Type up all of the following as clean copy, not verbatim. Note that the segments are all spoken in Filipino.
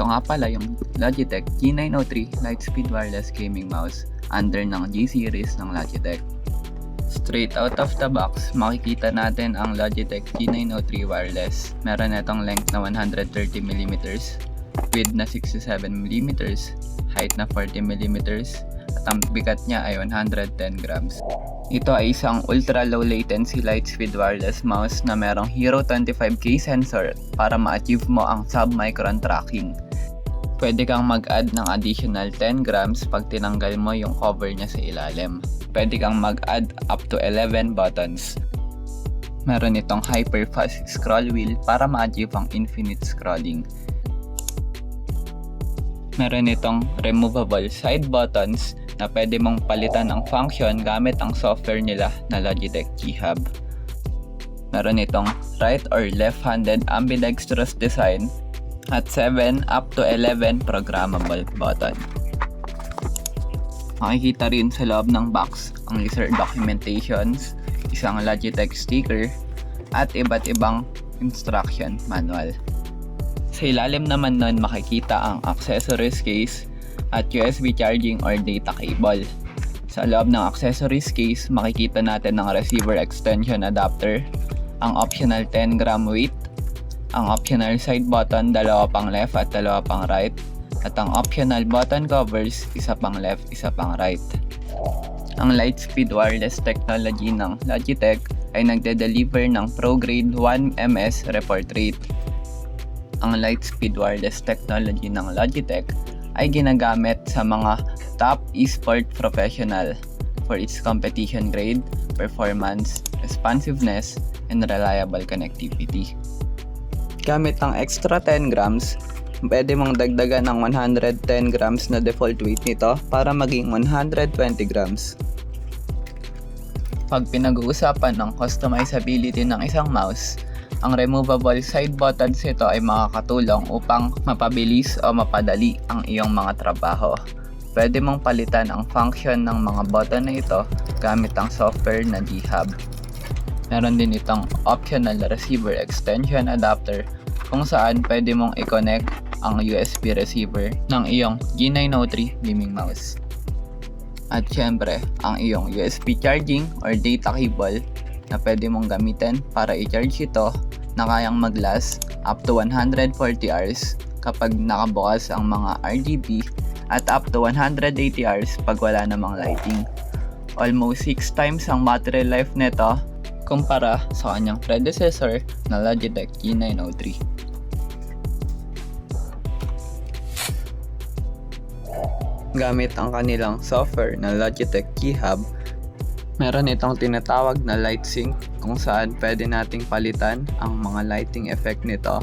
Ito nga pala yung Logitech G903 Lightspeed Wireless Gaming Mouse under ng G series ng Logitech. Straight out of the box, makikita natin ang Logitech G903 Wireless. Meron itong length na 130mm, width na 67mm, height na 40mm, at ang bigat niya ay 110 grams. Ito ay isang ultra low latency Lightspeed wireless mouse na merong Hero 25K sensor para ma-achieve mo ang sub-micron tracking. Pwede kang mag-add ng additional 10 grams pag tinanggal mo yung cover niya sa ilalim. Pwede kang mag-add up to 11 buttons. Meron itong hyper-fast scroll wheel para ma-achieve ang infinite scrolling. Meron itong removable side buttons na pwede mong palitan ang function gamit ang software nila na Logitech G Hub. Meron itong right or left-handed ambidextrous design at 7 up to 11 programmable button. Makikita rin sa loob ng box ang user documentations, isang Logitech sticker, at iba't ibang instruction manual. Sa ilalim naman nun makikita ang accessories case at USB charging or data cable. Sa loob ng accessories case, makikita natin ang receiver extension adapter, ang optional 10 gram weight, ang optional side button, dalawa pang left at dalawa pang right, at ang optional button covers, isa pang left, isa pang right. Ang Lightspeed wireless technology ng Logitech ay nagde-deliver ng Pro-grade 1 ms report rate. Ang Lightspeed wireless technology ng Logitech ay ginagamit sa mga top esport professional for its competition grade, performance, responsiveness, and reliable connectivity. Gamit ang extra 10 grams, pwede mong dagdagan ng 110 grams na default weight nito para maging 120 grams. Pag pinag-uusapan ng customizability ng isang mouse, ang removable side buttons nito ay makakatulong upang mapabilis o mapadali ang iyong mga trabaho. Pwede mong palitan ang function ng mga button na ito gamit ang software na G Hub. Meron din itong optional receiver extension adapter kung saan pwede mong i-connect ang USB receiver ng iyong G903 gaming mouse. At syempre, ang iyong USB charging or data cable na pwede mong gamitin para i-charge ito na kayang mag-last up to 140 hours kapag nakabukas ang mga RGB at up to 180 hours pag wala namang lighting. Almost 6 times ang battery life nito kumpara sa kanyang predecessor na Logitech G903. Gamit ang kanilang software na Logitech G Hub, meron itong tinatawag na light sync kung saan pwede nating palitan ang mga lighting effect nito.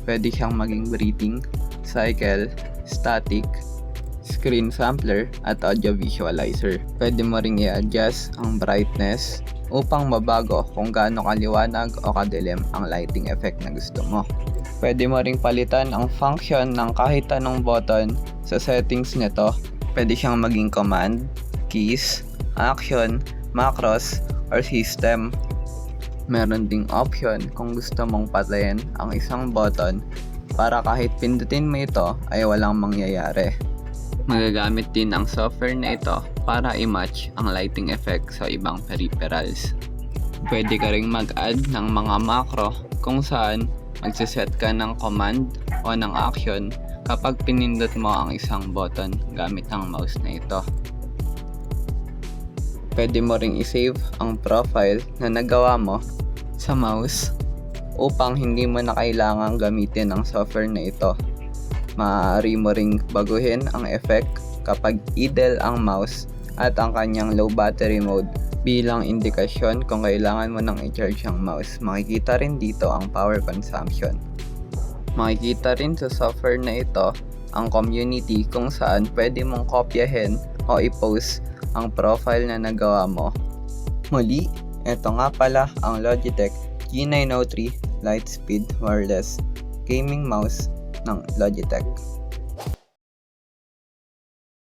Pwede siyang maging breathing, cycle, static, screen sampler, at audio visualizer. Pwede mo ring i-adjust ang brightness upang mabago kung gaano kaliwanag o kadilim ang lighting effect na gusto mo. Pwede mo ring palitan ang function ng kahit anong button sa settings nito. Pwede siyang maging command, keys, action, macros, or system. Meron ding option kung gusto mong patayin ang isang button para kahit pindutin mo ito ay walang mangyayari. Magagamit din ang software na ito para i-match ang lighting effect sa ibang peripherals. Pwede ka ring mag-add ng mga macro kung saan magsiset ka ng command o ng action kapag pinindot mo ang isang button gamit ang mouse na ito. Pwede mo ring i-save ang profile na nagawa mo sa mouse upang hindi mo na kailangang gamitin ang software na ito. Maaari mo ring baguhin ang effect kapag idle ang mouse at ang kanyang low battery mode bilang indikasyon kung kailangan mo nang i-charge ang mouse. Makikita rin dito ang power consumption. Makikita rin sa software na ito ang community kung saan pwede mong kopyahin o i-post ang profile na nagawa mo. Muli, ito nga pala ang Logitech G903 Lightspeed Wireless Gaming Mouse ng Logitech.